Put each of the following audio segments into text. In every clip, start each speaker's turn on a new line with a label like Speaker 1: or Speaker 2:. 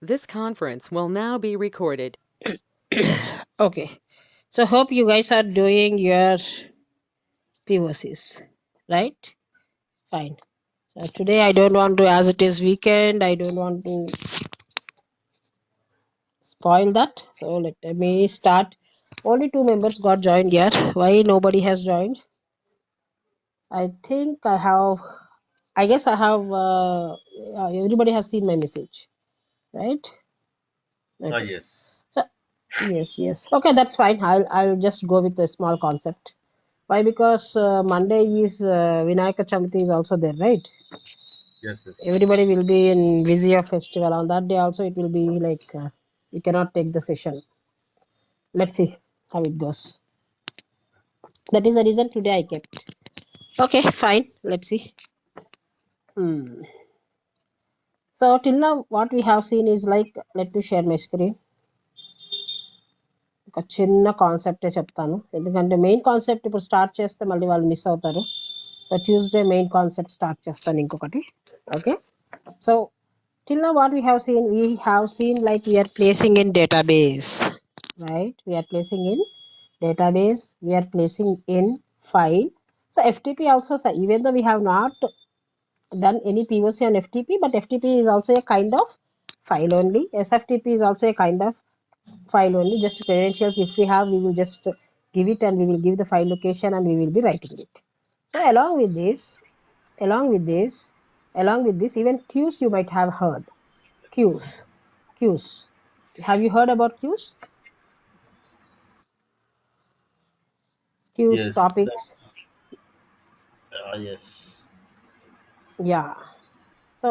Speaker 1: This conference will now be recorded.
Speaker 2: Okay, so hope you guys are doing your POCs, right? Fine. So today I don't want to, as it is weekend, I don't want to spoil that. So let me start. Only two members got joined here. Why nobody has joined? I think I have. I guess I have. Everybody has seen my message, right? Okay.
Speaker 3: Yes.
Speaker 2: So yes. Okay, that's fine. I'll just go with a small concept. Why? Because Monday is Vinayaka Chamati is also there, right?
Speaker 3: Yes.
Speaker 2: Everybody will be in Vizia festival on that day. Also, it will be like we cannot take the session. Let's see how it goes. That is the reason today I kept. Okay, fine. Let's see. Hmm. So till now, what we have seen is like, let me share my screen. ఒక చిన్న కాన్సెప్టే చెప్తాను ఎందుకంటే main concept ఇప్పుడు start చేస్తే మళ్ళీ వాళ్ళు miss అవుతారు so Tuesday main concept start చేస్తాను ఇంకొకటి okay so till now what we have seen like we are placing in database, right? We are placing in database, we are placing in file. So FTP also, so even though we have not done any POC on FTP, but FTP is also a kind of file only. SFTP is also a kind of file only. Just credentials if we have, we will just give it and we will give the file location and we will be writing it. So along with this even queues you might have heard. Queues. Have you heard about queues? Queues
Speaker 3: Yes.
Speaker 2: topics.
Speaker 3: Yes.
Speaker 2: Yeah. So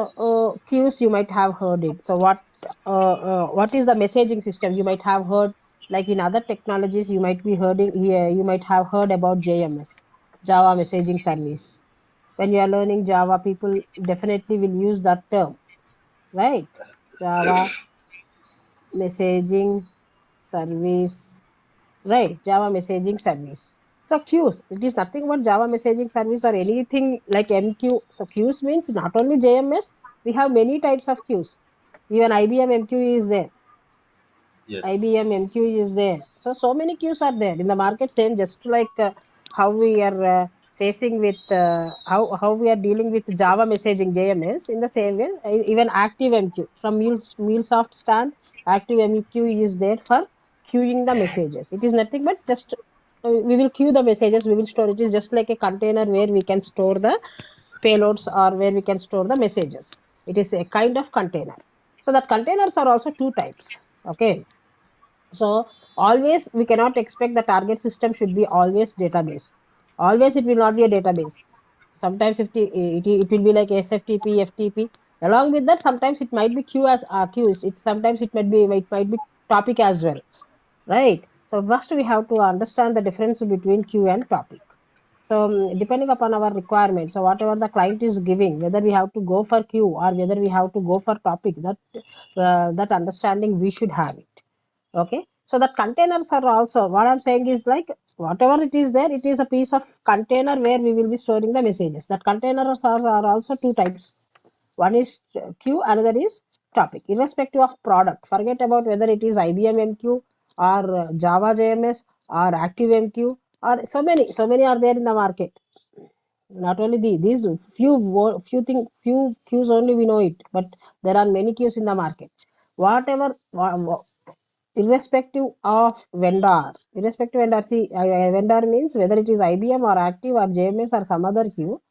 Speaker 2: queues you might have heard it. So what is the messaging system? You might have heard like in other technologies you might be hearding here. You might have heard about JMS, Java Messaging Service. When you are learning Java, people definitely will use that term, right? Java Messaging Service, right? Java Messaging Service. So queues, it is nothing but Java Messaging Service or anything like MQ. So queues means not only JMS, we have many types of queues. Even IBM MQ is there.
Speaker 3: Yes.
Speaker 2: IBM MQ is there. So many queues are there in the market. Same just like how we are facing with how we are dealing with Java messaging JMS. In the same way, even Active MQ from MuleSoft stand, Active MQ is there for queuing the messages. It is nothing but just we will queue the messages. We will store. It is just like a container where we can store the payloads or where we can store the messages. It is a kind of container. So that containers are also two types. Okay, so always we cannot expect the target system should be always database. Always it will not be a database. Sometimes it will be like SFTP, FTP. Along with that, sometimes it might be queue as queues. It sometimes it might be topic as well, right? So first we have to understand the difference between queue and topic. So depending upon our requirement, so whatever the client is giving, whether we have to go for queue or whether we have to go for topic, that understanding we should have it. Okay, so that containers are also, what I'm saying is like whatever it is there, it is a piece of container where we will be storing the messages. That containers are also two types. One is queue, another is topic. Irrespective of product, forget about whether it is IBM MQ or Java JMS or Active MQ or so many are there in the market. Not only these few queues only we know it, but there are many queues in the market. Whatever irrespective vendor, see, vendor means whether it is IBM or Active or JMS or some other queue,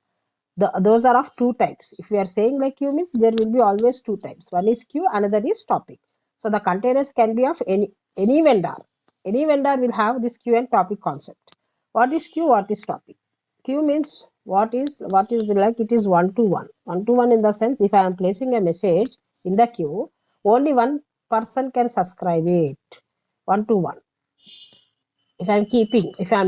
Speaker 2: those are of two types. If we are saying like queue means there will be always two types. One is queue, another is topic. So the containers can be of any vendor. Any vendor will have this queue and topic concept. What is queue? What is topic? Queue means what is like it is one to one. One to one in the sense if I am placing a message in the queue, only one person can subscribe it. One to one. If I'm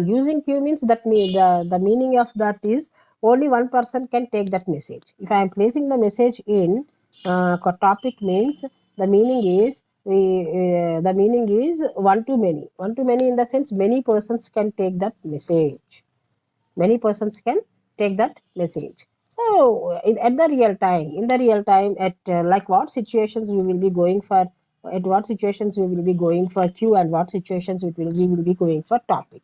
Speaker 2: using queue means that the meaning of that is only one person can take that message. If I am placing the message in topic means the meaning is one to many in the sense many persons can take that message. So So at the real time, in the real time, at like what situations we will be going for, at what situations we will be going for queue, and what situations we will be going for topic.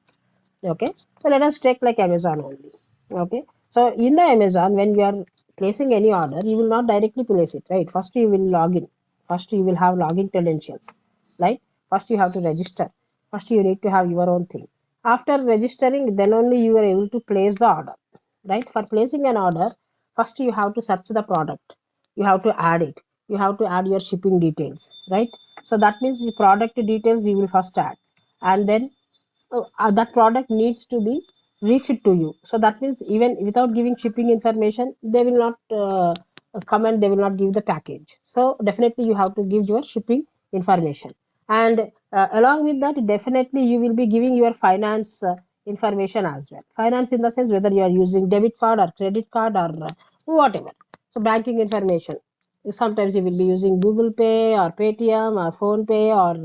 Speaker 2: Okay, so let us take like Amazon only. Okay, so in the Amazon, when you are placing any order, you will not directly place it, right? First you will log in. First you will have login credentials, right? First you have to register. First you need to have your own thing. After registering, then only you are able to place the order, right? For placing an order, first you have to search the product. You have to add it. You have to add your shipping details, right? So that means the product details you will first add, and then that product needs to be reached to you. So that means even without giving shipping information, they will not come and they will not give the package. So definitely you have to give your shipping information, and along with that, definitely you will be giving your finance information as well. Finance in the sense whether you are using debit card or credit card or whatever. So banking information, sometimes you will be using Google Pay or Paytm or Phone Pay or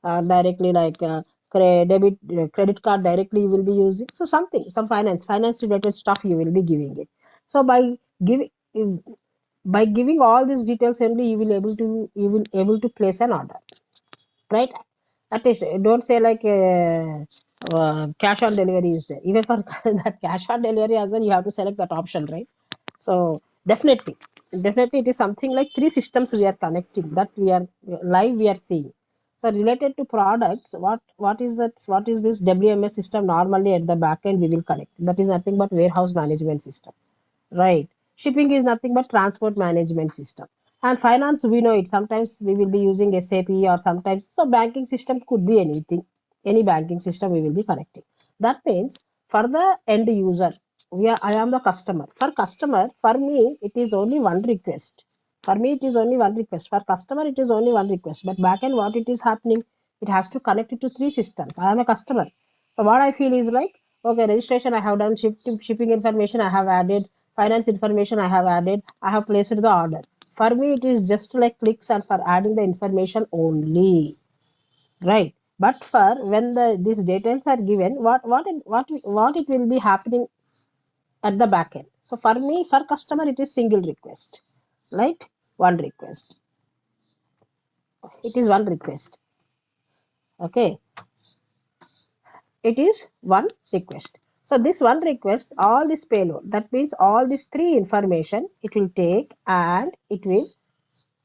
Speaker 2: directly like credit card directly you will be using. So something, some finance related stuff you will be giving it. So giving by giving all these details only, you will able to place an order, right? At least don't say like cash on delivery is there. Even for that cash on delivery as well, you have to select that option, right? So definitely it is something like three systems we are connecting, that we are live we are seeing. So related to products, what is this WMS system? Normally at the back end we will connect, that is nothing but warehouse management system, right? Shipping is nothing but transport management system. And finance, we know it. Sometimes we will be using SAP, or sometimes, so banking system could be anything, any banking system we will be connecting. That means for the end user, I am the customer. For customer, for me, it is only one request. For me, it is only one request. For customer, it is only one request. But back end, what it is happening, it has to connect it to three systems. I am a customer. So what I feel is like, okay, registration I have done, shipping information I have added, finance information I have added, I have placed the order. For me, it is just like clicks and for adding the information only, right? But for when these details are given, what it will be happening at the back end. So for me, for customer, it is single request, right? One request. It is one request. Okay, it is one request. So this one request, all this payload, that means all these three information it will take, and it will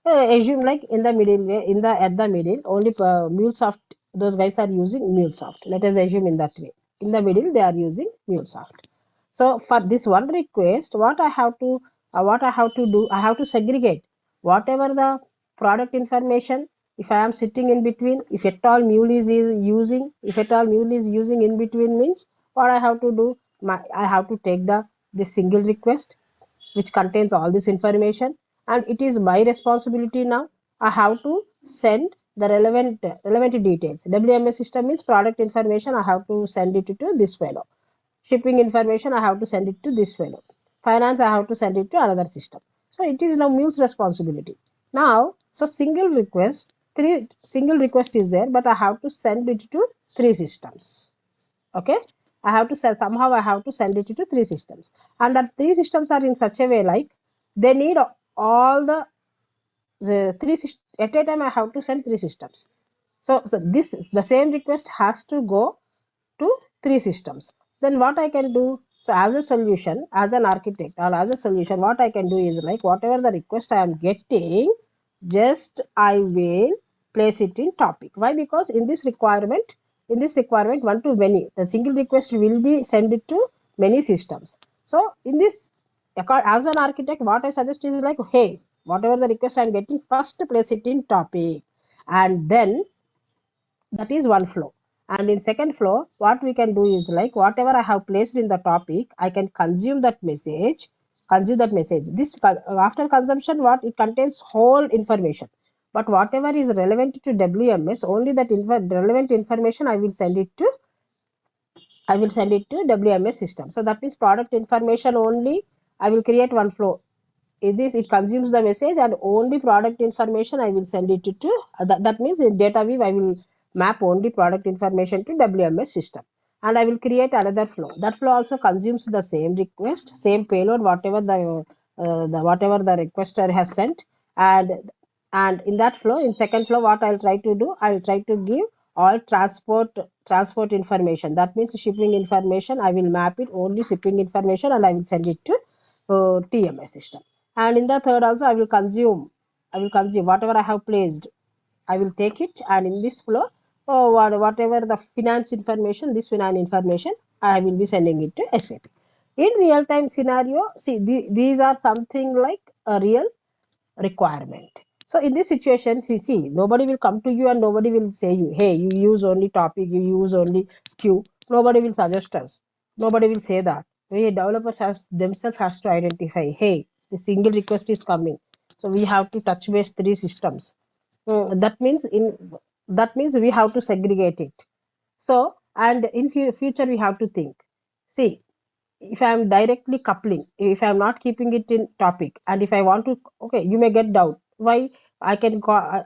Speaker 2: assume like in the middle, at the middle only MuleSoft, those guys are using MuleSoft. Let us assume in that way. In the middle they are using MuleSoft. So for this one request, what I have to do, I have to segregate whatever the product information. If I am sitting in between, if at all Mule is using, in between, means what I have to do, I have to take the single request which contains all this information, and it is my responsibility now. I have to send the relevant details. WMS system is product information, I have to send it to this fellow. Shipping information, I have to send it to this fellow. Finance, I have to send it to another system. So it is now Mule's responsibility. Now, so single request is there, but I have to send it to three systems. Okay, I have to send, somehow I have to send it to three systems, and that three systems are in such a way like they need all the three at a time. I have to send three systems. So this the same request has to go to three systems. Then what I can do, so as a solution, as an architect, or as a solution, what I can do is like whatever the request I am getting, just I will place it in topic. Why? Because in this requirement, one to many, the single request will be sent it to many systems. So in this, as an architect, what I suggest is like, hey, whatever the request I am getting, first place it in topic, and then that is one flow. And in second flow, what we can do is like whatever I have placed in the topic, I can consume that message. This after consumption, what it contains whole information, but whatever is relevant to WMS, only that relevant information I will send it to WMS system. So that is product information only. I will create one flow. It consumes the message, and only product information I will send it to that means in data weave I will map only product information to WMS system. and I will create another flow. That flow also consumes the same request, same payload, whatever the requester has sent, and in that flow, in second flow, what I'll try to do, I'll try to give all transport information. That means shipping information. I will map it only shipping information, and I will send it to TMS system. And in the third also, I will consume whatever I have placed. I will take it, and in this flow, whatever the finance information, this finance information, I will be sending it to SAP. In real time scenario, see, these are something like a real requirement. So in this situation, see, nobody will come to you and nobody will say you, hey, you use only topic, you use only queue. Nobody will suggest us. Nobody will say that. We developers themselves has to identify, hey, the single request is coming. So we have to touch base 3 systems. That means we have to segregate it. So, and in future we have to think. See, if I am directly coupling, if I am not keeping it in topic, and if I want to, okay, you may get doubt. Why? I can call,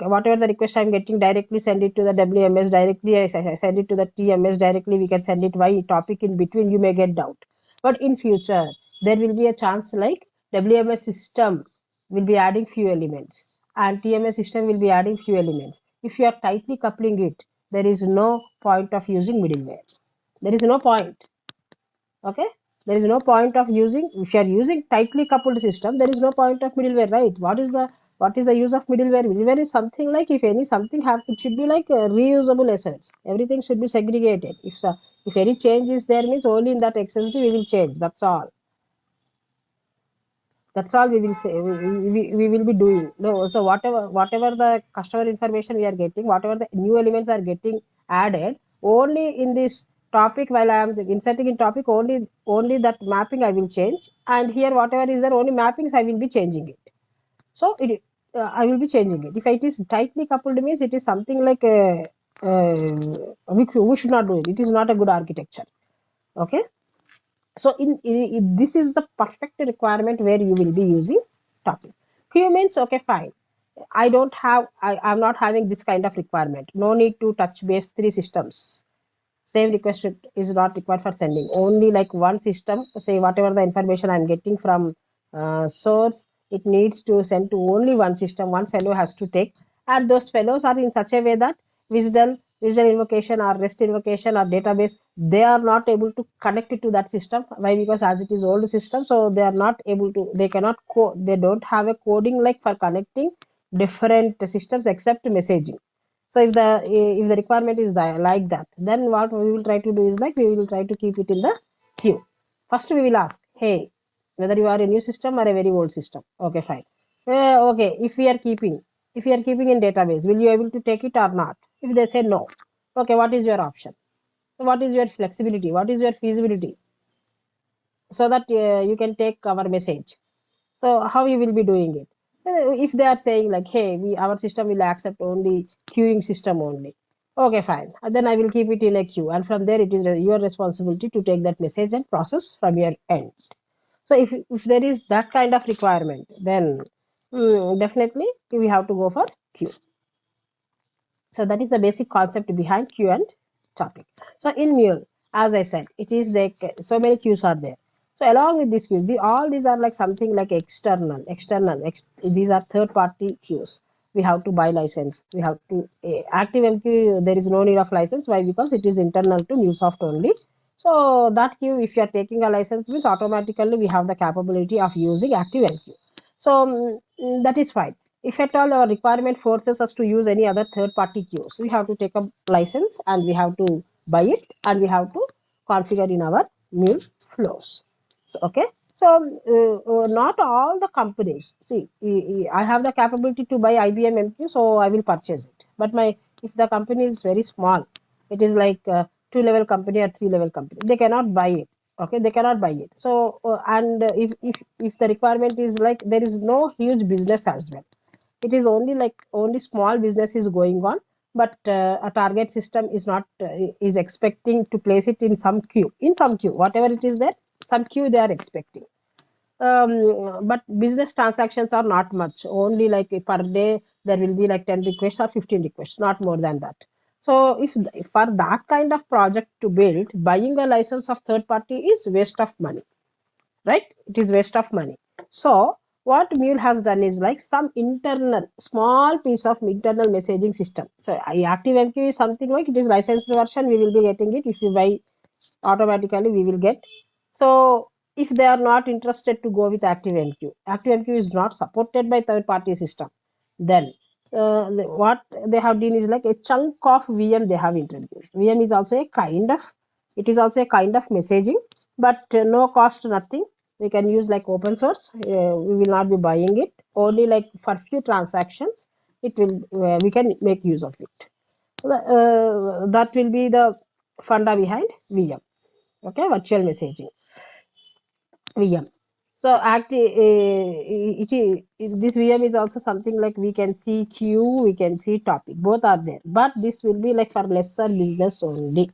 Speaker 2: whatever the request I'm getting directly send it to the WMS directly. I send it to the TMS directly. We can send it by topic in between. You may get doubt, but in future there will be a chance like WMS system will be adding few elements, and TMS system will be adding few elements. If you are tightly coupling it, there is no point of using middleware. There is no point. Okay, there is no point of using, if you are using tightly coupled system, there is no point of middleware, right? What is the use of middleware? Middleware is something like, if any something happen, it should be like reusable assets. Everything should be segregated. If any change is there, means only in that XSD we will change. That's all we will say. We will be doing. No, so whatever the customer information we are getting, whatever the new elements are getting added, only in this topic, while I am inserting in topic, only that mapping I will change, and here whatever is there, only mappings I will be changing it. So I will be changing it. If it is tightly coupled, means it is something like we should not do it. It is not a good architecture. Okay. So this is the perfect requirement where you will be using topic. Q means, okay, fine. I'm not having this kind of requirement. No need to touch base 3 systems. Same request is not required for sending. Only like one system, say whatever the information I'm getting from source, it needs to send to only one system. One fellow has to take, and those fellows are in such a way that wisdom invocation or REST invocation or database, they are not able to connect it to that system. Why? Because as it is old system, so they are not able to, they cannot they don't have a coding like for connecting different systems except messaging. So if the requirement is like that, then what we will try to do is like, we will try to keep it in the queue. First we will ask, hey, whether you are a new system or a very old system. Okay, fine. Okay, if we are keeping in database, will you able to take it or not? If they say no, okay, what is your option? So what is your flexibility? What is your feasibility? So that you can take our message. So how you will be doing it? If they are saying like, hey, our system will accept only queuing system only. Okay, fine. And then I will keep it in a queue, and from there it is your responsibility to take that message and process from your end. So if there is that kind of requirement, then definitely we have to go for queue. So that is the basic concept behind queue and topic. So in Mule, as I said, it is like so many queues are there. So along with these queues, all these are like something like external. These are third-party queues. We have to buy license. We have to ActiveMQ. There is no need of license. Why? Because it is internal to MuleSoft only. So that queue, if you are taking a license, means automatically we have the capability of using ActiveMQ. So that is fine. If at all our requirement forces us to use any other third-party queues, we have to take a license and we have to buy it, and we have to configure in our Mule flows. So, okay. So not all the companies, see, I have the capability to buy IBM MQ, so I will purchase it. But if the company is very small, it is like a 2-level company or 3-level company, they cannot buy it. Okay, they cannot buy it. So and if the requirement is like, there is no huge business as well, it is only small business is going on, but a target system is not is expecting to place it in some queue, whatever it is there, some queue they are expecting. But business transactions are not much, only like per day there will be like 10 requests or 15 requests, not more than that. So if for that kind of project to build, buying a license of third party is waste of money, right? It is waste of money. So what Mule has done is like some internal small piece of internal messaging system. So ActiveMQ is something like it is licensed version. We will be getting it. If you buy automatically, we will get. So if they are not interested to go with ActiveMQ, ActiveMQ is not supported by third party system, then what they have done is like a chunk of VM they have introduced. VM is also a kind of, it is also a kind of messaging, but no cost, nothing. We can use like open source. We will not be buying it. Only like for few transactions, it will we can make use of it. That will be the funda behind VM. Okay, virtual messaging, VM. So this VM is also something like we can see queue, we can see topic, both are there, but this will be like for lesser business only.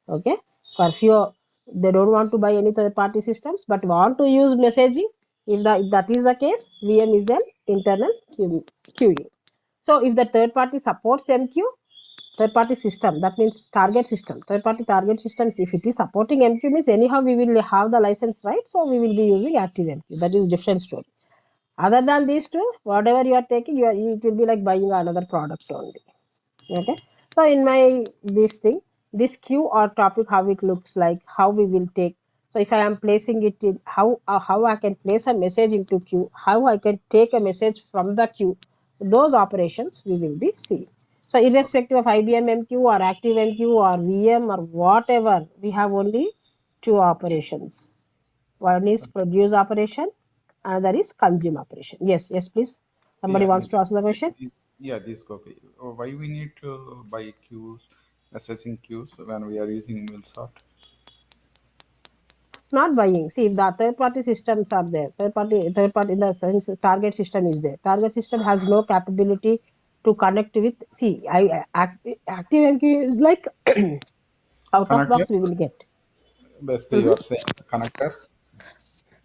Speaker 2: Okay, for few, they don't want to buy any third party systems but want to use messaging. If that is the case, VM is an internal queuing. So if the third party supports MQ, third party system, that means target system, third party target systems, if it is supporting MQ means anyhow we will have the license, right? So we will be using ActiveMQ. That is different story. Other than these two, whatever you are taking, it will be like buying another product only. Okay, so in my this thing, this queue or topic, how it looks like, how we will take. So if I am placing it in, how I can place a message into queue, how I can take a message from the queue, those operations we will be seeing. So irrespective of IBM MQ or Active MQ or VM or whatever, we have only two operations. One is produce operation, another is consume operation. Yes, please. Somebody wants to ask the question?
Speaker 4: Yeah, this copy. Why we need to buy queues, assessing queues when we are using MuleSoft?
Speaker 2: Not buying. See, if the third party systems are there, third party in the sense target system is there. Target system has no capability to connect with. See, ActiveMQ is like out of
Speaker 4: Connector?
Speaker 2: box we will get.
Speaker 4: Basically, you are saying connectors?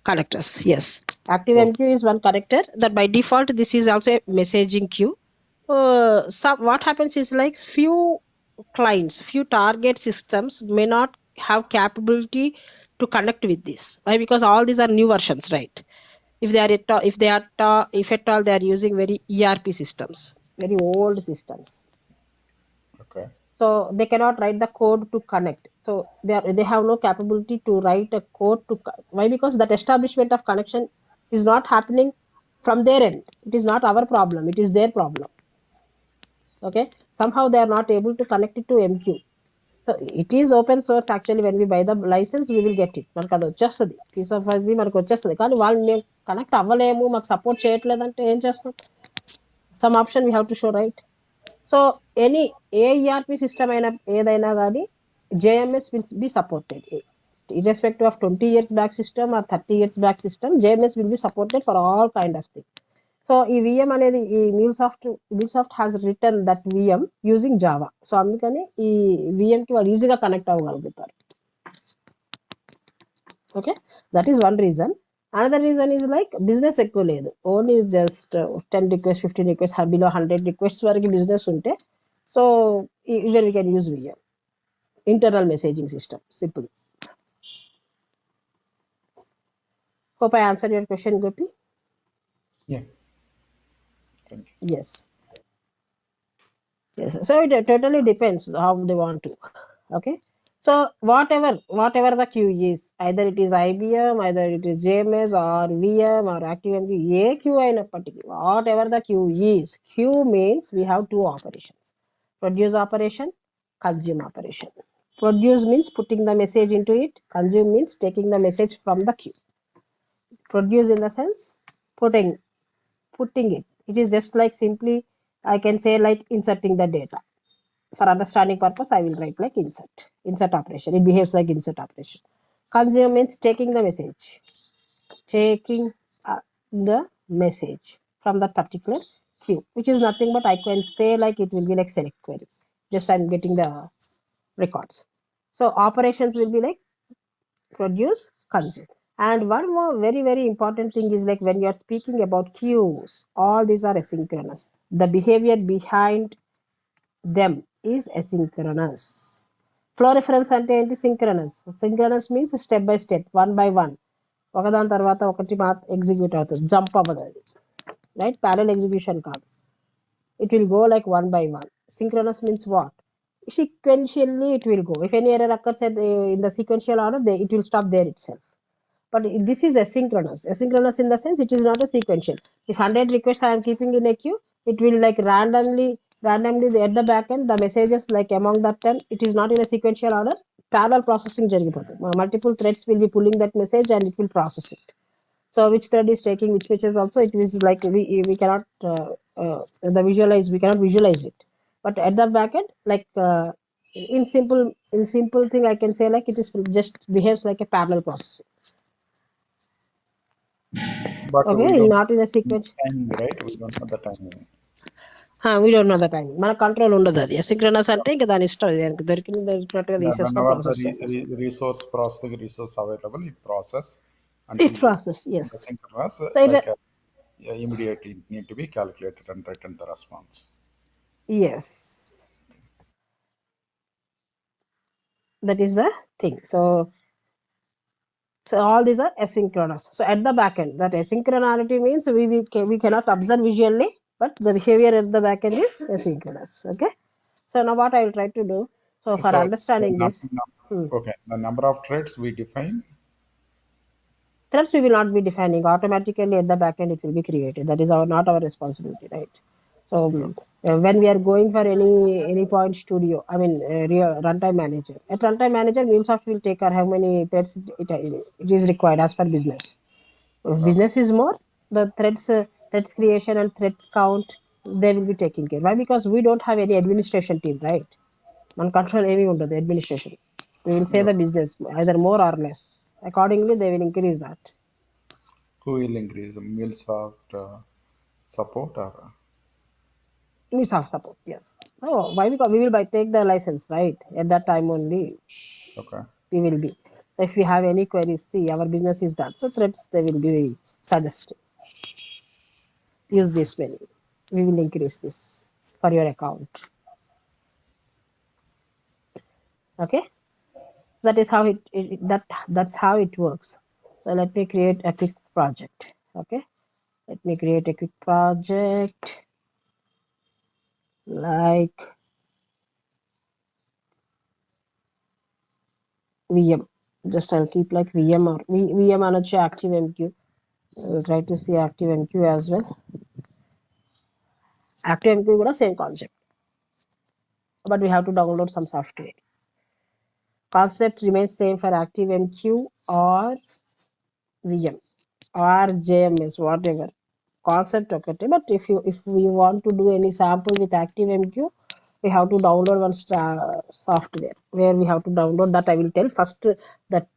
Speaker 2: Connectors, yes. ActiveMQ is one connector that by default this is also a messaging queue. What happens is like few clients, few target systems may not have capability to connect with this. Why? Because all these are new versions, right? If if at all they are using very ERP systems, very old systems,
Speaker 4: Okay.
Speaker 2: so they cannot write the code to connect. So they have no capability to write a code to. Why? Because that establishment of connection is not happening from their end. It is not our problem. It is their problem. Okay, somehow they are not able to connect it to MQ. So it is open source. Actually, when we buy the license, we will get it. మనకు అది వచ్చేస్తుంది, piece of అది మనకు వచ్చేస్తుంది. కానీ వాళ్ళు మేము connect అవ్వలేము, మాకు సపోర్ట్ చేయట్లేదంటే ఏం చేస్తాం? Some option we have to show, right? So any ERP system అయినా ఏదైనా కానీ JMS will be supported. Irrespective of 20 years back system or 30 years back system, JMS will be supported for all kind of things. So ఈ VM అనేది ఈ MuleSoft has return that VM using Java. So అందుకని ఈ VM కి వాళ్ళు ఈజీగా connect అవ్వగలుగుతారు. Okay, that is one reason. Another reason is like business ఎక్కువ లేదు, only just 10 request 15 request below 100 request వరకు బిజినెస్ ఉంటే, so even we can use VM internal messaging system simple. Hope I answered your question, Gopi.
Speaker 4: Yeah. Thank you.
Speaker 2: Yes. So it totally depends how they want to. Okay, so whatever the queue is, either it is IBM, either it is JMS or VM or ActiveMQ, a queue అయినప్పటికీ, whatever the queue is, queue means we have two operations: produce operation, consume operation. Produce means putting the message into it, consume means taking the message from the queue. Produce in the sense putting it. It is just like simply I can say like inserting the data. For understanding purpose, I will write like insert operation. It behaves like insert operation. Consume means taking the message from that particular queue, which is nothing but I can say like it will be like select query. Just I'm getting the records. So operations will be like produce, consume. And one more very, very important thing is like when you are speaking about queues, all these are asynchronous. The behavior behind them is asynchronous. Flow reference అంటే ఏంటి? synchronous. Synchronous means step by step, one by one. ఒకదాని తర్వాత ఒకటి execute అవుతుంది, jump అవ్వదు అది, right? Parallel execution కాదు, it will go like one by one. Synchronous means what? Sequentially it will go. If any error occurs in the sequential order, it will stop there itself. But this is asynchronous. Asynchronous in the sense it is not a sequential. If 100 requests I am keeping in a queue, it will like randomly at the back end, the messages like among that 10, it is not in a sequential order. Parallel processing జరిగిపోతుంది. Multiple threads will be pulling that message and it will process it. So which thread is taking which message also, it is like we cannot we cannot visualize it. But at the back end, like in simple thing I can say, like it is just behaves like a parallel processing.
Speaker 4: But
Speaker 2: Okay,
Speaker 4: we don't
Speaker 2: not in a sequence.
Speaker 4: timing, right? We don't know the timing.
Speaker 2: We don't know the timing. మన control ఉండదు అది. asynchronous అంటే ఇంకా దాని ఇష్టం, దానికి దొరికినట్టుగా తీసేసుకొని
Speaker 4: Whenever
Speaker 2: process
Speaker 4: the
Speaker 2: చేసేస్తుంది.
Speaker 4: resource processing resource available, it process
Speaker 2: It process, yes.
Speaker 4: the synchronous,
Speaker 2: So
Speaker 4: like immediately need to be calculated and return the response.
Speaker 2: Yes, that is the thing. So all these are asynchronous. So at the back end, that asynchronality means we cannot observe visually, but the behavior at the back end is asynchronous. Okay. So now what I will try to do. So for understanding this,
Speaker 4: okay, the number of threads we define.
Speaker 2: Threads we will not be defining. Automatically at the back end it will be created. That is not our responsibility, right? So when we are going for any point studio, I mean runtime manager. At runtime manager, MuleSoft will take care how many threads it is required as per business. If business is more, the threads creation and threads count, they will be taking care. Why? Because we don't have any administration team, right? Man control any under the administration. We will say the business either more or less. Accordingly, they will increase that.
Speaker 4: Who will increase? MuleSoft support or?
Speaker 2: MuleSoft support, yes. So why? Because we will take the license, right? At that time only.
Speaker 4: Okay.
Speaker 2: We will be. If we have any queries, see our business is that. So threads they will be suggested. Use this many. We will increase this for your account. Okay. That is how that's how it works. So let me create a quick project. Okay. Let me create a quick project like VM. Just I'll keep like VM or VM and ActiveMQ. I'll try to see ActiveMQ as well. ActiveMQ is the same concept, but we have to download some software. Concept remains same for ActiveMQ or VM or JMS, whatever. Concept okay, but if we want to do any sample with ActiveMQ, we have to download one software where we have to download that. I will tell first that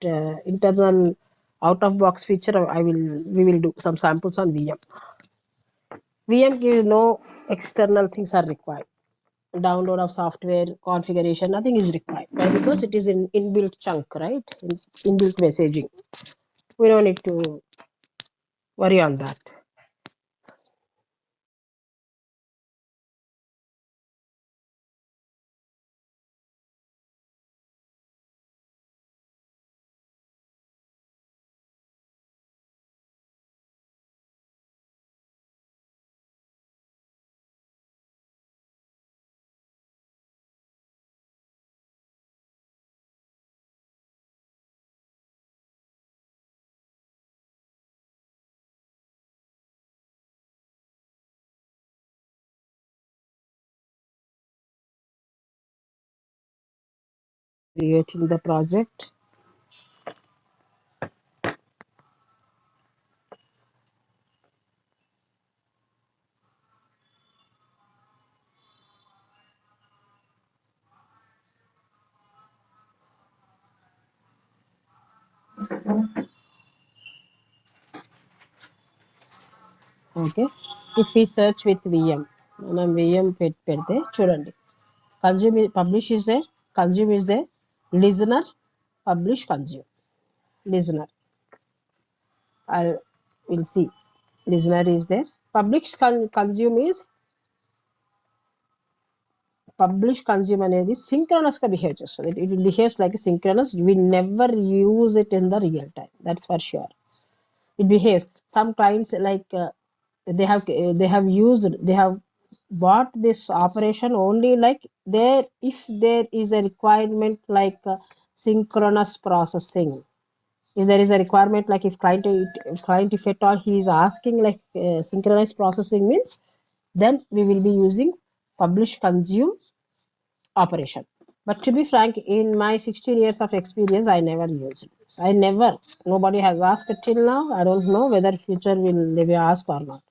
Speaker 2: internal out of box feature. We will do some samples on VM. VM gives no external things are required. Download of software, configuration, nothing is required. Why? Because it is in inbuilt chunk, right? Inbuilt messaging. We don't need to worry on that. Creating the project. Okay. If we search with VM, మనం VM పెడితే చూడండి, consume publish is there, consume is there, listener, publish, consume, listener. I will see listener is there, publish, consume is publish consume అనేది synchronous గా behave చేస్తుంది. It behaves like a synchronous. We never use it in the real time. That's for sure. It behaves. Some clients like they have bought this operation only like if there is a requirement like synchronous processing. If there is a requirement like if client if at all he is asking like synchronous processing means, then we will be using publish consume operation. But to be frank, in my 16 years of experience, I never used this. Nobody has asked it till now. I don't know whether future they will ask or not.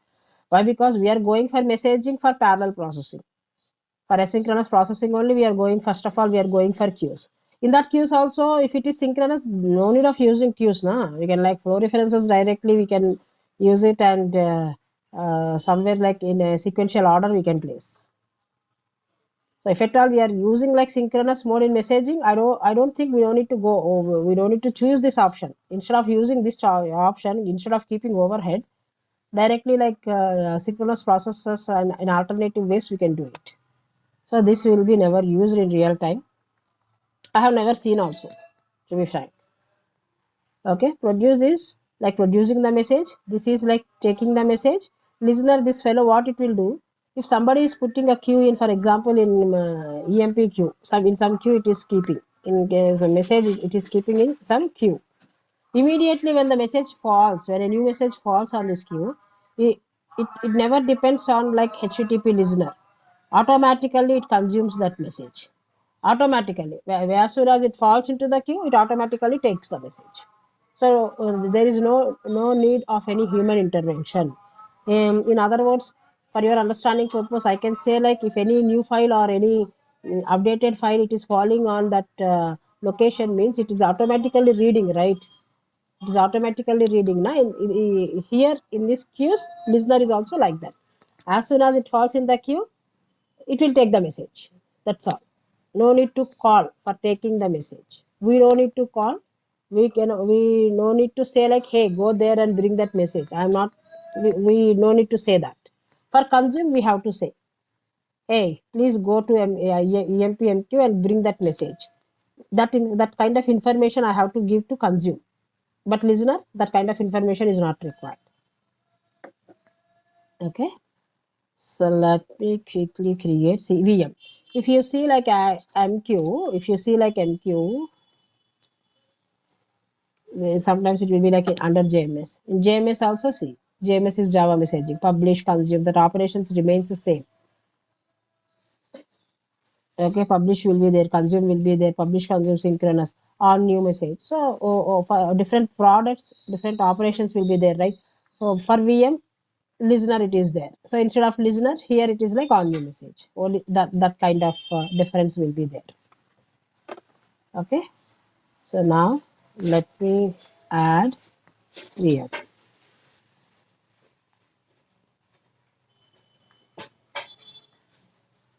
Speaker 2: Why? Because we are going for messaging for parallel processing. For asynchronous processing only, we are going, first of all, we are going for queues. In that queues also, if it is synchronous, no need of using queues. We can like flow references directly, we can use it, and somewhere like in a sequential order, we can place. So if at all we are using like synchronous mode in messaging, I don't think we don't need to go over. We don't need to choose this option. Instead of using this option, instead of keeping overhead, directly like synchronous processes and in alternative ways we can do it. So this will be never used in real time. I have never seen also, to be frank. Okay, produce is like producing the message. This is like taking the message. Listener, this fellow, what it will do, if somebody is putting a queue in, for example, in EMP queue, in some queue it is keeping, in case a message it is keeping in some queue. Immediately when the message falls, when a new message falls on this queue, it never depends on like HTTP listener. Automatically it consumes that message. Automatically, as soon as it falls into the queue, it automatically takes the message. So there is no need of any human intervention. In other words, for your understanding purpose, I can say like if any new file or any updated file it is falling on that location, means it is automatically reading, right? It is automatically reading. Here in this queues, listener is also like that. As soon as it falls in the queue, it will take the message. That's all. No need to call for taking the message. We don't need to call. We no need to say like, hey, go there and bring that message. We no need to say that. For consume, we have to say, hey, please go to EMPMQ and bring that message. That kind of information I have to give to consume. But listener, that kind of information is not required. Okay. So let me quickly create VM. If you see like MQ, if you see like MQ, sometimes it will be like under JMS. In JMS also see, JMS is Java messaging, publish, consume, that operations remains the same. Okay, publish will be there, consume will be there, publish, consume, synchronous, on new message. So for different products, different operations will be there, right? So for VM, listener it is there. So instead of listener, here it is like on new message. Only that kind of difference will be there. Okay. So now let me add VM.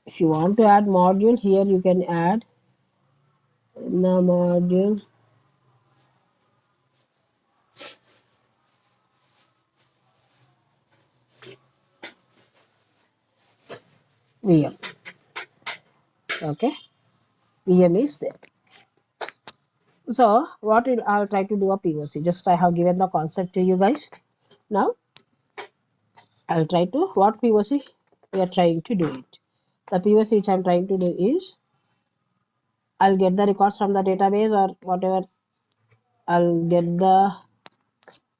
Speaker 2: If you want to add module, here you can add the module VM. Okay, VM is there. So what I'll try to do a POC. Just I have given the concept to you guys. Now I'll try to what POC we are trying to do it. The POC which I'm trying to do is I'll get the records from the database or whatever. I'll get the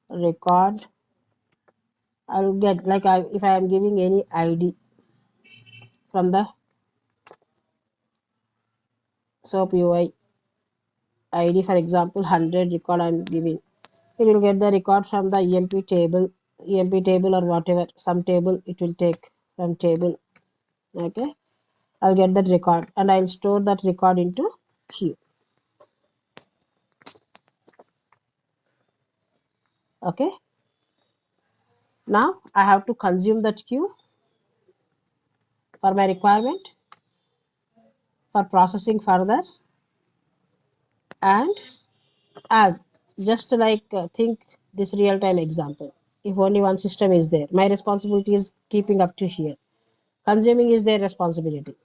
Speaker 2: record. I'll get like if I am giving any ID from the SOP UI ID, for example, 100 record I'm giving. It will get the record from the EMP table or whatever, some table it will take from table. Okay, I'll get that record and I'll store that record into queue. Okay, now I have to consume that queue for my requirement for processing further, and as just like think this real-time example. If only one system is there, my responsibility is keeping up to here. Consuming is their responsibility.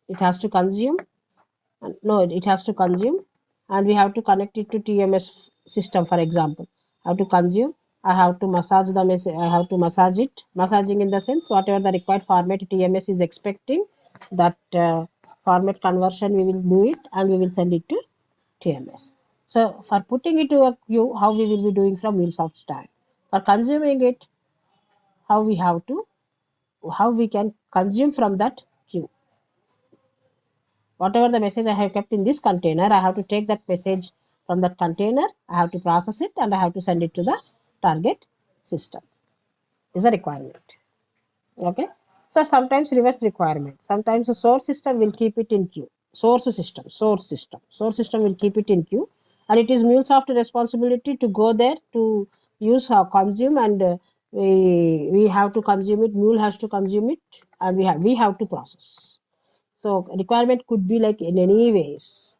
Speaker 2: it has to consume. No, it has to consume, and we have to connect it to TMS system. For example, I have to consume. I have to massage the message. I have to massage it. Massaging in the sense whatever the required format TMS is expecting, that format conversion we will do it, and we will send it to TMS. So for putting it to a queue, how we will be doing from MuleSoft stack. For consuming it, how we can consume from that queue. Whatever the message I have kept in this container, I have to take that message from that container, I have to process it, and I have to send it to the target system. Is a requirement. Okay. So sometimes reverse requirement. Sometimes the source system will keep it in queue. Source system will keep it in queue, and it is MuleSoft responsibility to go there to use consume, and we have to consume it. Mule has to consume it, and we have to process. So requirement could be like in any ways.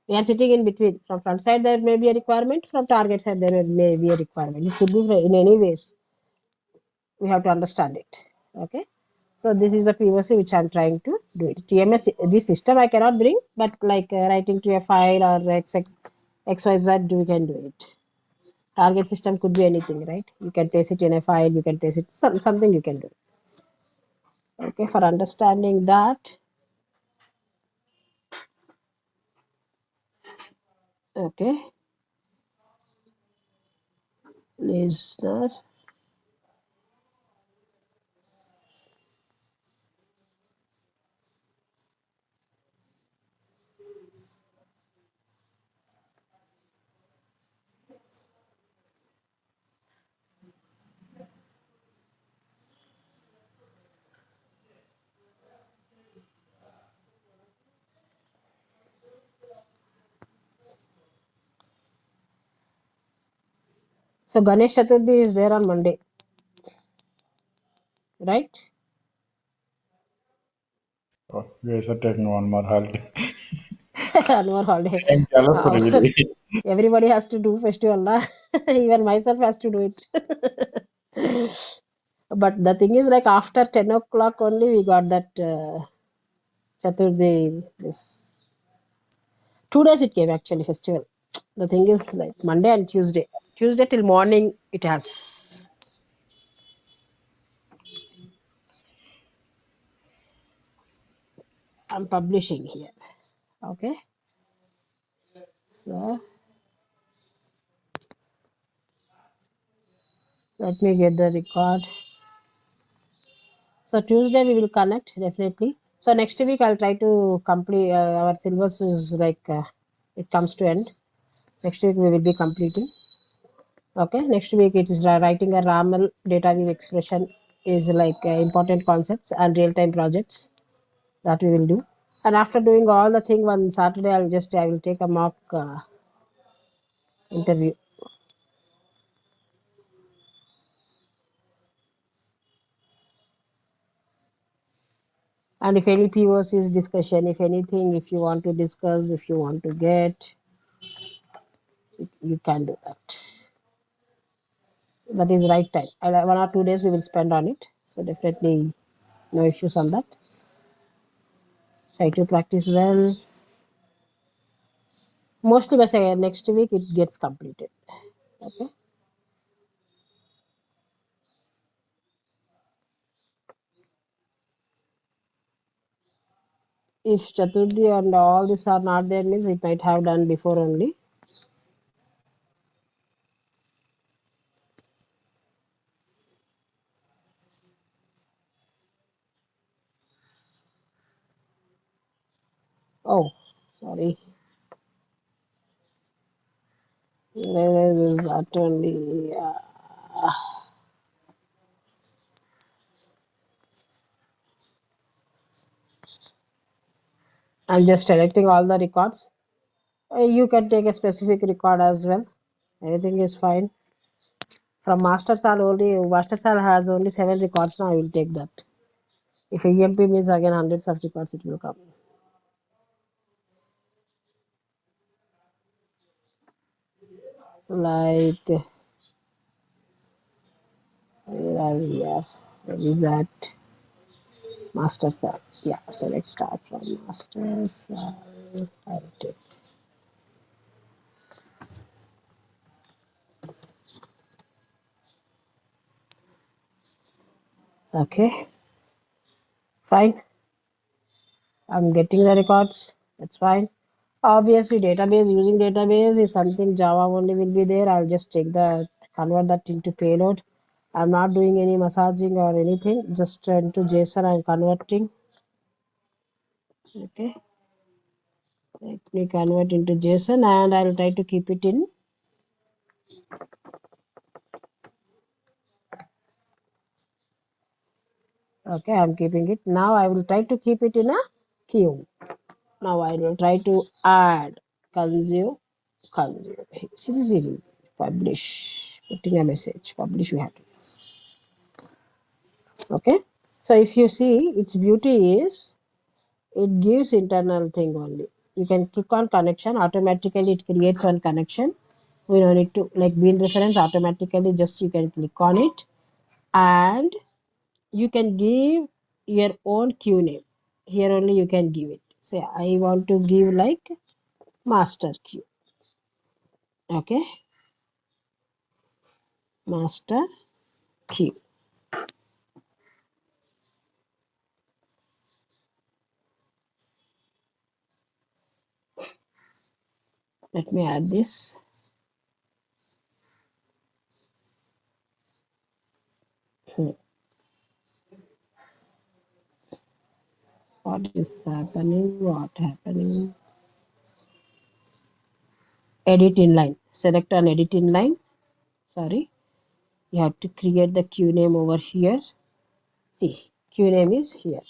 Speaker 2: We are sitting in between. From front side there may be a requirement. From target side there may be a requirement. It could be in any ways. We have to understand it. Okay. So this is a POC which I am trying to do it. TMS, this system I cannot bring, but like writing to a file or XYZ, we can do it. Target system could be anything, right? You can place it in a file, you can place it, something you can do. Okay, for understanding that. Okay. Listener. So Ganesh Chaturthi is there on Monday, right?
Speaker 4: Oh, you guys are taking one more holiday.
Speaker 2: One more holiday.
Speaker 4: I'm jealous,
Speaker 2: Wow.
Speaker 4: really.
Speaker 2: Everybody has to do festival, na? Even myself has to do it. But the thing is, like after 10 o'clock only, we got that Chaturthi. This 2 days it came actually festival. The thing is, like Monday and Tuesday. Tuesday till morning it has. I'm publishing here. Okay. So let me get the record. So Tuesday we will connect definitely. So next week I'll try to complete our syllabus is like it comes to end. Next week we will be completing. Okay. Next week it is writing a RAML data view expression is like important concepts and real time projects that we will do. And after doing all the thing on Saturday, I will take a mock interview. And if any POCs discussion, if anything, if you want to discuss, if you want to get, you can do that. That is right time. 1 or 2 days we will spend on it. So definitely no issues on that. Try to practice well. Mostly by say next week it gets completed. Okay. If Chaturthi and all these are not there, means it might have done before only. Oh, sorry. There is attorney. I'm just selecting all the records. You can take a specific record as well. Anything is fine. From Master Sal has only 7 records now. I will take that. If EMP means again hundreds of records, it will come. Like, where are we? Where is that? master cell. Yeah, so let's start from master cell. I'll take. Okay, fine. I'm getting the records. That's fine. Obviously, database using database is something Java only will be there. I'll just take the convert that into payload. I'm not doing any massaging or anything. Just into JSON I'm converting. Okay. Let me convert into JSON and I'll try to keep it in. Okay, I'm keeping it. Now I will try to keep it in a queue. Now I will try to add consume publish, putting a message. Publish we have to use. Okay. So if you see, its beauty is it gives internal thing only. You can click on connection, automatically it creates one connection. We don't need to like bean reference automatically, just you can click on it and you can give your own queue name. Here only you can give it. Say I want to give like master queue. Okay, master queue. Let me add this. What is happening? What happening? Edit inline. Select an edit inline. Sorry, you have to create the queue name over here. See, queue name is here.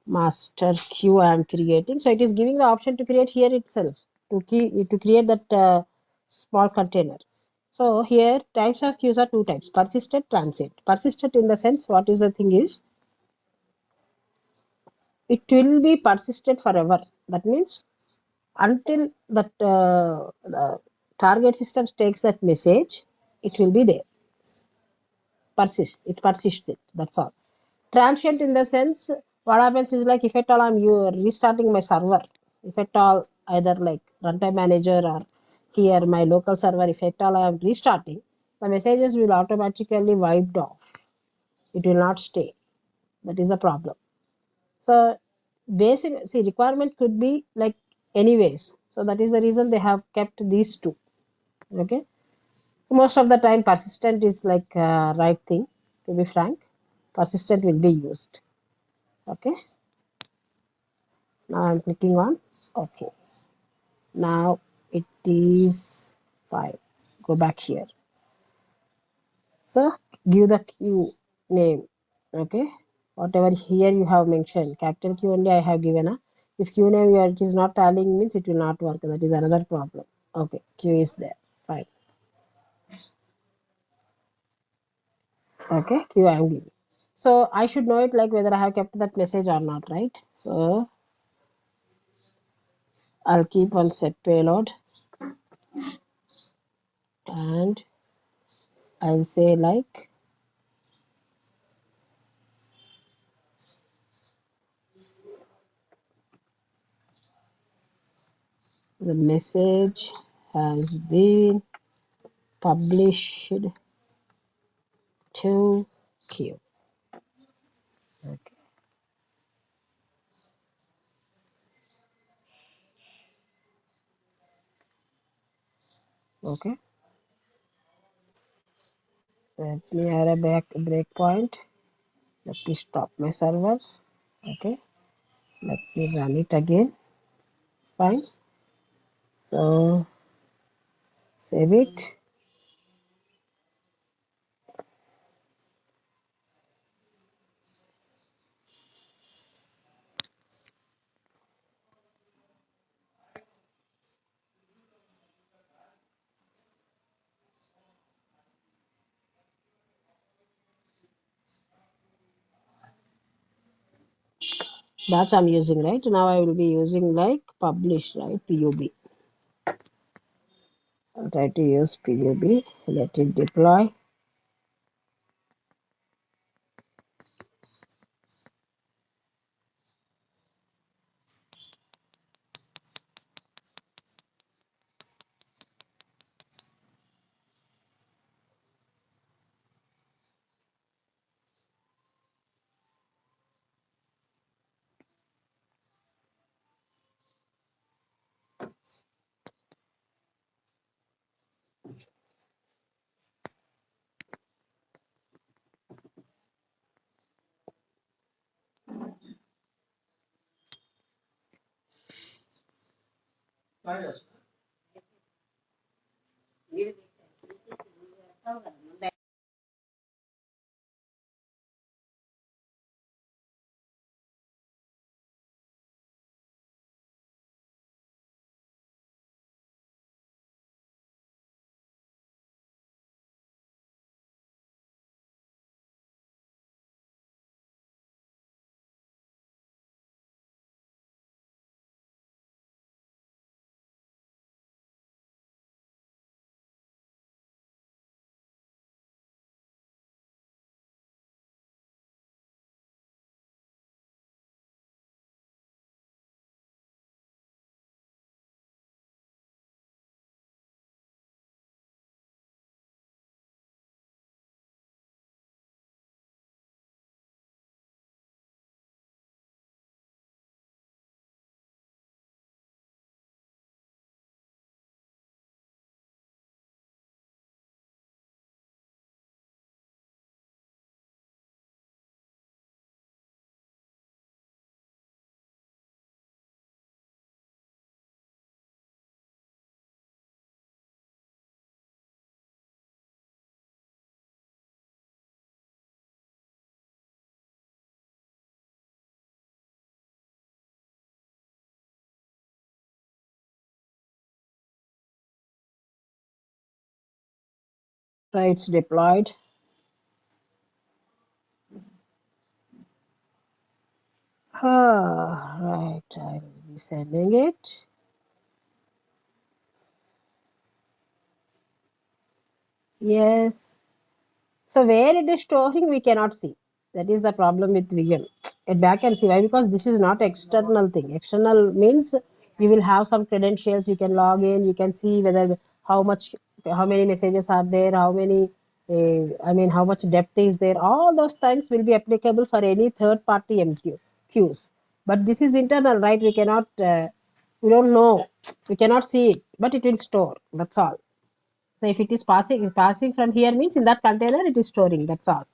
Speaker 2: Master queue I am creating. So it is giving the option to create here itself to create that small container. So here types of queues are two types: persistent, transient. Persistent in the sense, what is the thing is, it will be persistent forever. That means until that the target system takes that message, it will be there. Persists. It persists it. That's all. Transient in the sense, what happens is like if at all I'm restarting my server, if at all either like runtime manager or here my local server, if at all I am restarting, the messages will automatically wiped off. It will not stay. That is the problem. So basic requirement could be like anyways. So that is the reason they have kept these two. Okay. So most of the time persistent is like right thing, to be frank. Persistent will be used. Okay. Now I'm clicking on OK. Now it is 5. Go back here. So give the queue name. Okay. Whatever here you have mentioned, capital Q only I have given a. If queue name here it is not tallying means it will not work. That is another problem. Okay, queue is there. Fine. Okay, queue I am giving. So I should know it like whether I have kept that message or not, right? So I'll keep on set payload and I'll say like the message has been published to queue. Okay. Okay. Let me add a breakpoint. Let me stop my server. Okay. Let me run it again. Fine. So save it. That I'm using, right? Now I will be using like publish, right? PUB. I'll try to use PUB. Let it deploy. So it's deployed. Right, I will be sending it. Yes. So where it is storing, we cannot see. That is the problem with VM. At back and see why? Because this is not external thing. External means you will have some credentials. You can log in. You can see whether how many messages are there, how many, how much depth is there. All those things will be applicable for any third-party queues. But this is internal, right? We cannot. We don't know. We cannot see it, but it will store. That's all. So if it is passing from here means in that container it is storing. That's all.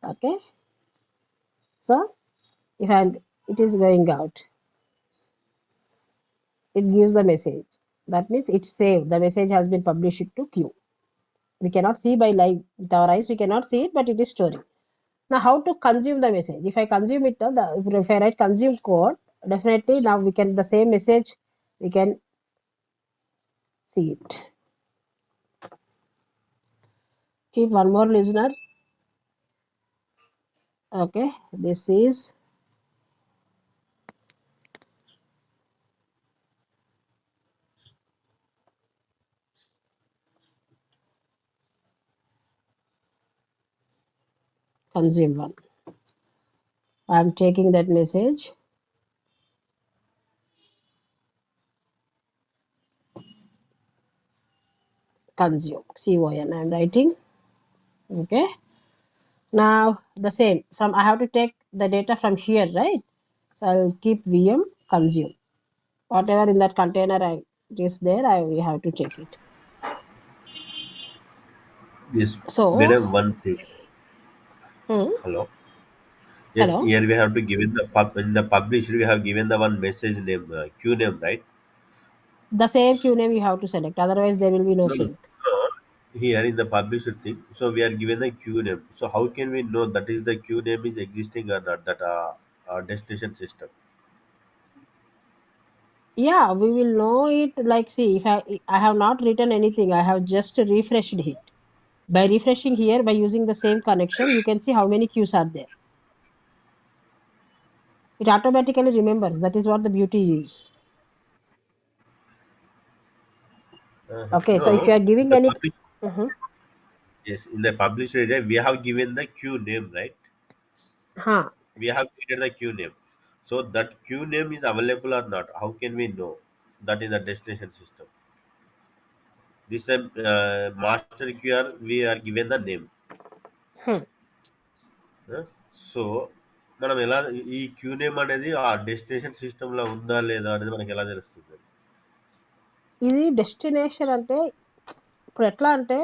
Speaker 2: Okay. So if it is going out, it gives the message. That means it's saved. The message has been published to queue. We cannot see by live with our eyes. We cannot see it, but it is storing. Now how to consume the message? If I consume it, if I write consume code, definitely now we can the same message we can see it. Keep one more listener. Okay, this is consume one. I am taking that message. Consume CON. I am writing. Okay. Now the same. I have to take the data from here, right? So I'll keep VM consume. Whatever in that container it is there, we have to take it.
Speaker 3: Yes.
Speaker 2: So
Speaker 3: Madam, one thing.
Speaker 2: hmm,
Speaker 3: Hello. Yes,
Speaker 2: hello.
Speaker 3: here we have to given in the publisher we have given the one message name Q name, right?
Speaker 2: The same queue name you have to select. Otherwise, there will be no
Speaker 3: No, no,
Speaker 2: sync.
Speaker 3: no. Here in the publisher thing, so we are given the Q name. So how can we know that is the Q name is existing or not? That destination system.
Speaker 2: Yeah, we will know it. Like, see, if I have not written anything, I have just refreshed it. By refreshing here, by using the same connection, you can see how many queues are there. It automatically remembers. That is what the beauty is. Okay, so if
Speaker 3: No,
Speaker 2: you are
Speaker 3: in
Speaker 2: giving
Speaker 3: the
Speaker 2: any,
Speaker 3: publish
Speaker 2: uh-huh.
Speaker 3: yes, in the publisher area we have given the Q name, right?
Speaker 2: Huh.
Speaker 3: We have created the queue name. So that queue name is available or not? How can we know that in the destination system? This master QR we are given the name.
Speaker 2: Hmm.
Speaker 3: So మనం ఎలా ఈ queue name అనేది ఆ destination system లో ఉందా లేదా అనేది మనకి ఎలా తెలుస్తుంది?
Speaker 2: ఇది డెస్టినేషన్ అంటే ఇప్పుడు ఎట్లా అంటే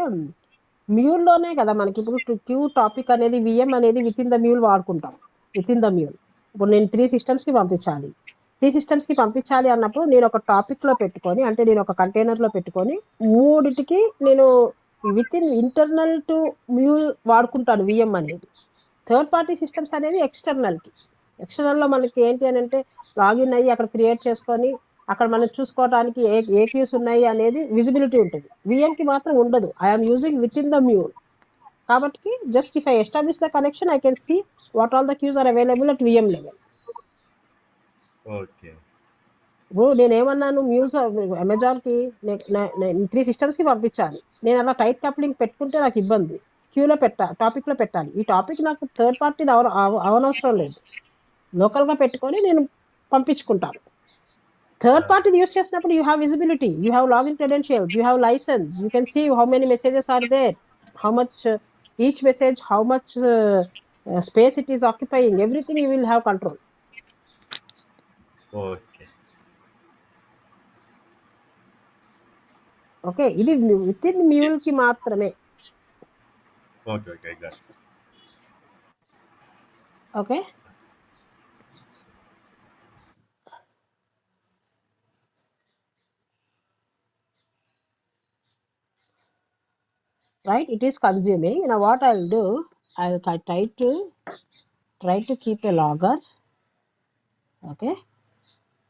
Speaker 2: మ్యూల్లోనే కదా మనకి ఇప్పుడు క్యూ టాపిక్ అనేది విఎం అనేది విత్ ఇన్ ద మ్యూల్ వాడుకుంటాం విత్ ఇన్ ద మ్యూల్ ఇప్పుడు నేను 3 systems కి పంపించాలి త్రీ సిస్టమ్స్కి పంపించాలి అన్నప్పుడు నేను ఒక టాపిక్లో పెట్టుకొని, అంటే నేను ఒక కంటైనర్లో పెట్టుకొని మూడిటికి నేను within internal to Mule వాడుకుంటాను విఎం అనేది. థర్డ్ పార్టీ సిస్టమ్స్ అనేది ఎక్స్టర్నల్లో మనకి ఏంటి అని అంటే లాగిన్ అయ్యి అక్కడ క్రియేట్ చేసుకొని అక్కడ మనం చూసుకోవడానికి ఏ క్యూస్ ఉన్నాయి అనేది విజిబిలిటీ ఉంటుంది. విఎంకి మాత్రం ఉండదు. I'm using within the Mule. కాబట్టి just if I establish the connection I can see what all the queues are available at VM level.
Speaker 3: Okay.
Speaker 2: ఇప్పుడు నేనేమన్నాను, మ్యూల్స్ అమెజాన్కి త్రీ సిస్టమ్స్కి పంపించాలి. నేను అలా టైట్ కప్లింగ్ పెట్టుకుంటే నాకు ఇబ్బంది. క్యూలో టాపిక్లో పెట్టాలి. ఈ టాపిక్ నాకు థర్డ్ పార్టీది అవనవసరం లేదు. లోకల్గా పెట్టుకొని నేను పంపించుకుంటాను. థర్డ్ పార్టీది యూస్ చేసినప్పుడు you have visibility, you have login credentials, you have license, you can see how many messages are there, how much each message, how much space it is occupying, everything you will have control.
Speaker 3: Okay.
Speaker 2: Okay, ఇది with in మ్యూల్కి మాత్రమే.
Speaker 3: Okay. Okay. got it.
Speaker 2: Okay, right, it is consuming. Now what I'll do, I'll try to keep a logger. Okay,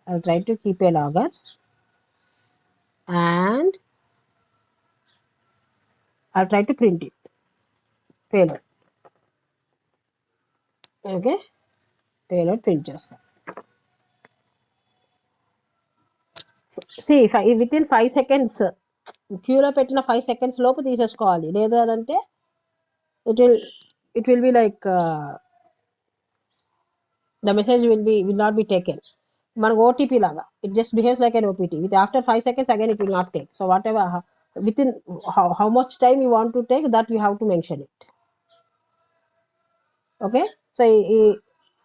Speaker 2: I'll try to keep a logger and I'll try to print it, payload. Okay, payload print చేస్తాను. See, within 5 seconds క్యూలో పెట్టిన 5 seconds లోపు తీసేసుకోవాలి. లేదు అని అంటే it will be like the message will not be taken. మనకు OTP లాగా, it just behaves like an OPT. With after 5 seconds again it will not take. So whatever within how much time you want to take, that you have to mention it. Okay, so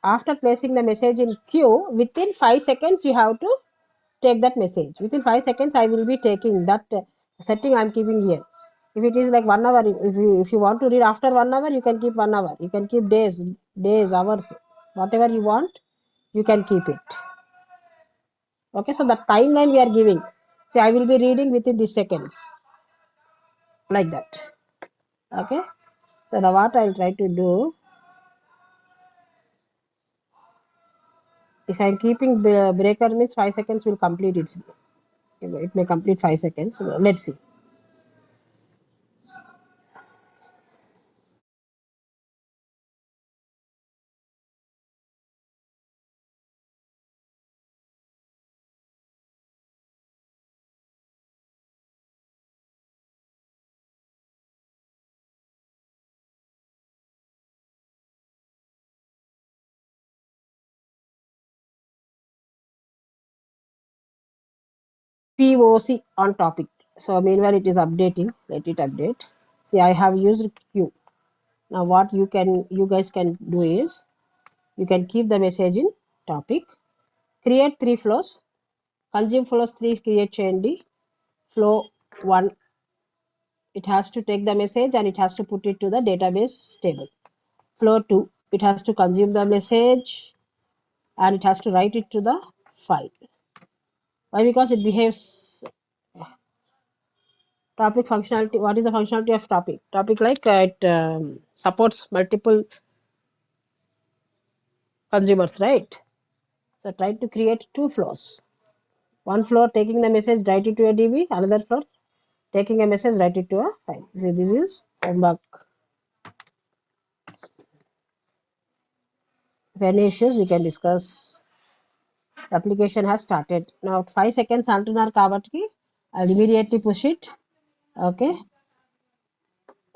Speaker 2: after placing the message in queue, within 5 seconds you have to take that message. Within 5 seconds I will be taking that setting I am keeping here. If it is like 1 hour, if you want to read after 1 hour, you can keep 1 hour, you can keep days, hours, whatever you want, you can keep it. Okay, so the timeline we are giving, say I will be reading within these seconds, like that. Okay, so now what I'll try to do, if I'm keeping the breaker means 5 seconds will complete it may complete 5 seconds. So let's see. POC on topic. So meanwhile it is updating, let it update. See, I have used queue. Now what you guys can do is, you can keep the message in topic, create 3 flows, consume flows 3 create చేయండి. Flow 1, it has to take the message and it has to put it to the database table. Flow 2, it has to consume the message and it has to write it to the file. Why? Because it behaves topic functionality. What is the functionality of topic? Topic, like it supports multiple consumers, right? So try to create 2 flows. One flow taking the message, write it to a DB, another flow taking a message, write it to a file. So this is homework. If any issues, we can discuss. The application has started. Now 5 seconds antunar kabatti I'll immediately push it. Okay.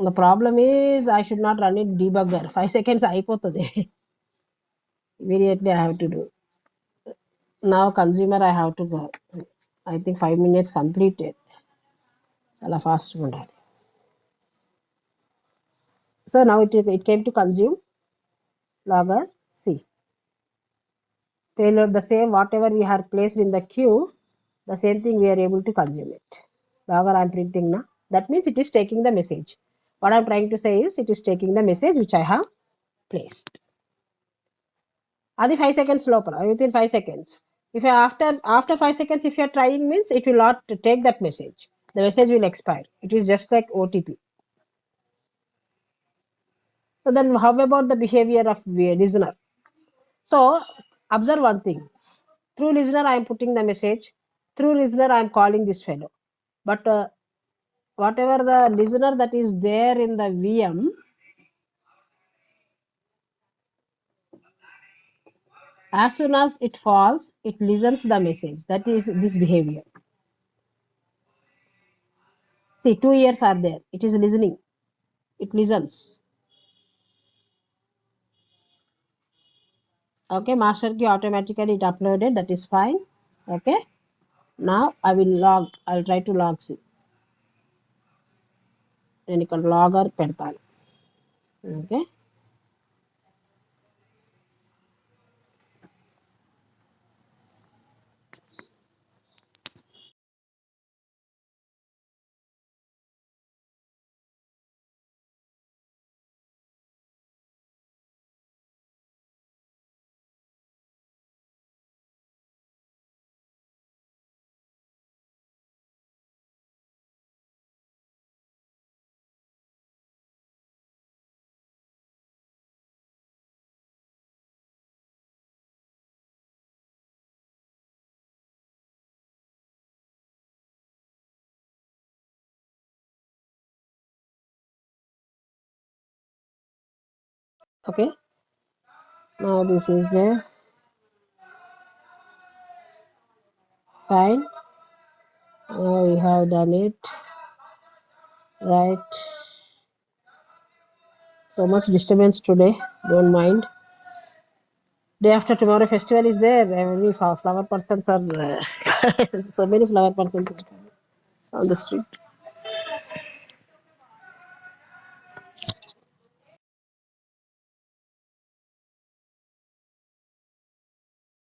Speaker 2: The problem is I should not run it debugger. 5 seconds అయిపోతుంది. Immediately I have to do. Now consumer I have to go. I think 5 minutes completed. చాలా fast ఉండాలి. So now it came to consume logger C. Payload the same, whatever we have placed in the queue, the same thing we are able to consume it. Logger I am printing now. That means it is taking the message. What I am trying to say is it is taking the message which I have placed. Adi 5 seconds లోపల, within 5 seconds. If you after 5 seconds, if you are trying, means it will not take that message. The message will expire. It is just like OTP. So then, how about the behavior of the listener? So observe one thing. Through listener, I am putting the message. Through listener, I am calling this fellow. But whatever the listener that is there in the VM, as soon as it falls, it listens the message. That is this behavior. See, 2 ears are there. It is listening. It listens. Okay, master key automatically it uploaded. That is fine. Okay. Now I will log. I will try to log C. Then you can logger పెడతాను. Okay. Okay. Now this is the fine. Now we have done it. Right. So much disturbance today. Don't mind. Day after tomorrow festival is there. Every flower persons are so many flower persons are coming on the street.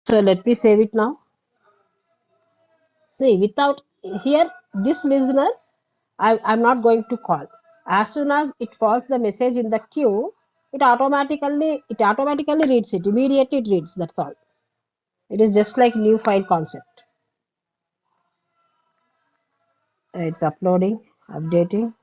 Speaker 2: So let me save it now. See, without here this listener, I'm not going to call. As soon as it falls the message in the queue, it automatically reads it. Immediately it reads. That's all. It is just like new file concept. It's uploading, updating.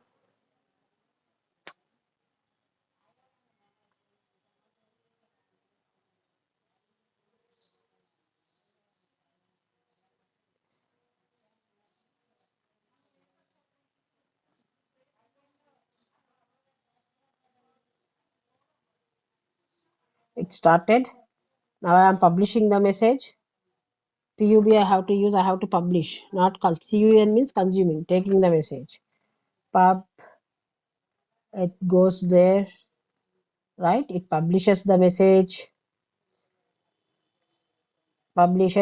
Speaker 2: It started. Now I am publishing the message. PUB I have to use. I have to publish. Not CUN means consuming, taking the message. Pub, it goes there, right? It publishes the message. Publish.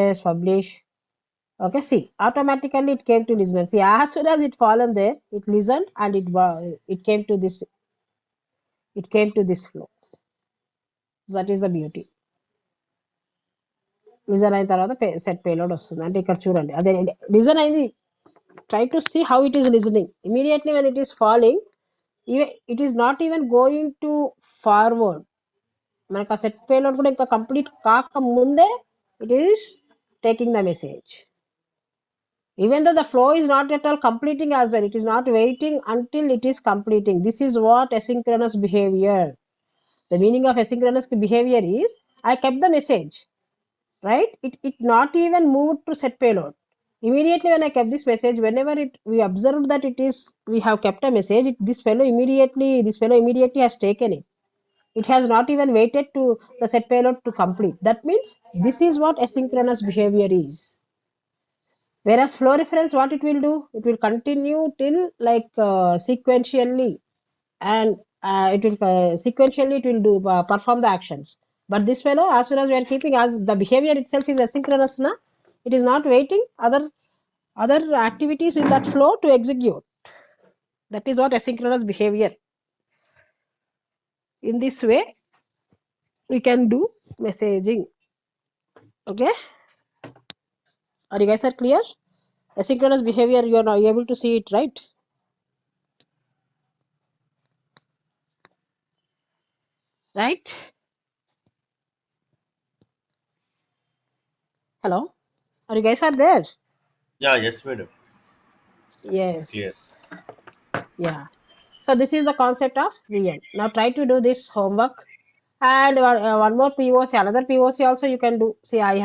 Speaker 2: Okay, see, automatically it came to listener. See, as soon as it fallen there, it listened and it came to this. It came to this flow. That is the beauty. Listen అయిన తర్వాత set payload వస్తుంది అంటే ఇక్కడ చూడండి అదే listen అయింది try to see how it is listening immediately when it is following it is not even going to forward మనకు ఆ సెట్ పేలోడ్ కూడా ఇంకా కంప్లీట్ కాక ముందే it is taking the message even though the flow is not at all completing as well, it is not waiting until it is completing. This is what asynchronous behavior. The meaning of asynchronous behavior is I kept the message, right? It not even moved to set payload. Immediately when I kept this message, whenever we observed that we have kept a message, this fellow immediately has taken it. It has not even waited to the set payload to complete. That means this is what asynchronous behavior is. Whereas flow reference, what it will do, it will continue till like sequentially, and it will sequentially it will do perform the actions. But this fellow, as soon as we are keeping, as the behavior itself is asynchronous na, it is not waiting other activities in that flow to execute. That is what asynchronous behavior. In this way we can do messaging. Okay, are you guys are clear? Asynchronous behavior, you are now able to see it, right? Right. Hello. Are you guys are there?
Speaker 3: Yeah, yes, madam. It's clear.
Speaker 2: Yes. Yeah. So this is the concept of VM. Now try to do this homework. And one more POC, another POC also you can do. See, I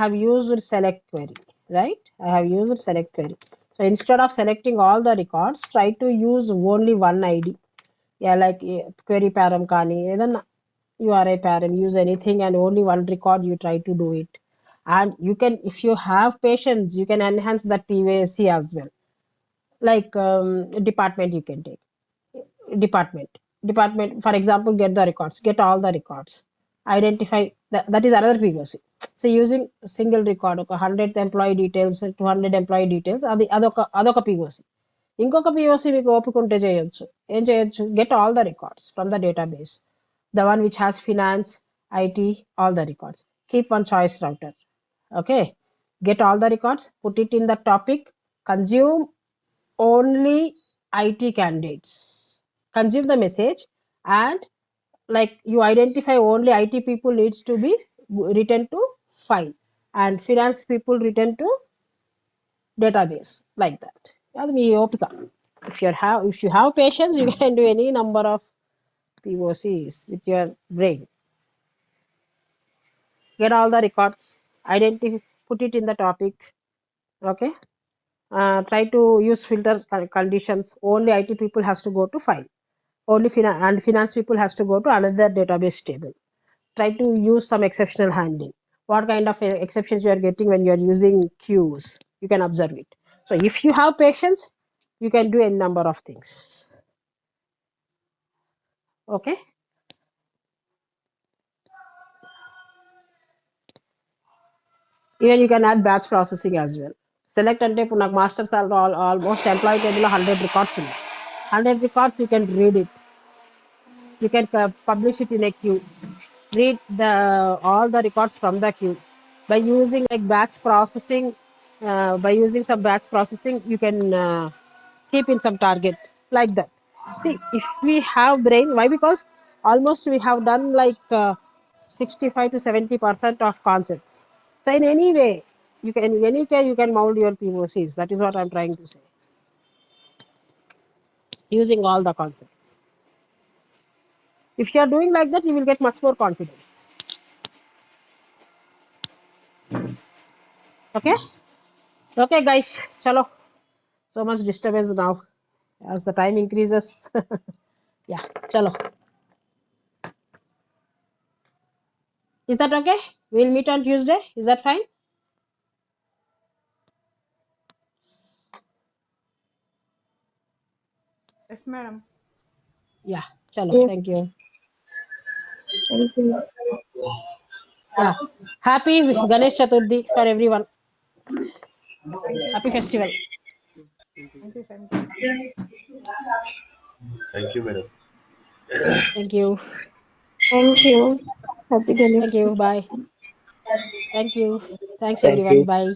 Speaker 2: have used select query, right? I have used select query. So instead of selecting all the records, try to use only one ID. Yeah, like query param kani, then URI param, use anything and only one record you try to do it. And you can, if you have patience, you can enhance that POC as well. Like department you can take department for example, get the records, get all the records, identify that is another POC. So using single record ఒక 100 employee details 200 employee details అది అదొక POC. ఇంకొక POC మీకు ఓపిక ఉంటే చేయొచ్చు. ఏం చేయొచ్చు? Get all the records from the database, the one which has finance, IT, all the records. Keep one choice router. Okay, get all the records, put it in the topic, consume only IT candidates, consume the message, and like you identify only IT people needs to be written to file, and finance people written to database, like that. అది మీ ఓపిక. If you have patience, you can do any number of POCs with your brain. Get all the records, identify, put it in the topic. Okay, try to use filter conditions. Only IT people has to go to file, only finance people has to go to another database table. Try to use some exceptional handling. What kind of exceptions you are getting when you are using queues, you can observe it. So if you have patience, you can do a number of things. Okay, even you can add batch processing as well. Select అంటే ఇప్పుడు నాకు master salary almost employee టేబుల్లో 100 records ఉన్నాయి. 100 records you can read it, you can publish it in a queue, read all the records from the queue by using like batch processing. By using some batch processing, you can keep in some target, like that. See, if we have brain, why? Because almost we have done like 65 to 70% of concepts. So in any way, you can, in any case, you can mold your POCs. That is what I'm trying to say, using all the concepts. If you are doing like that, you will get much more confidence. Okay. Okay, guys, chalo. So much disturbance now as the time increases. Yeah, chalo. Is that okay? We'll meet on Tuesday. Is that fine?
Speaker 5: Yes, madam.
Speaker 2: Yeah, chalo.
Speaker 6: Yes,
Speaker 2: Thank you.
Speaker 6: thank you.
Speaker 2: Yeah. Happy Ganesh Chaturthi for everyone.
Speaker 5: Thank you,
Speaker 2: Happy
Speaker 5: same to you.
Speaker 2: festival.
Speaker 5: Thank you, same to you.
Speaker 3: Thank you, madam.
Speaker 2: Thank you.
Speaker 6: Thank you. Happy Ganesh.
Speaker 2: Thank you. Bye. Thank you. Thanks
Speaker 7: Thank
Speaker 2: everyone.
Speaker 7: you.
Speaker 2: Bye.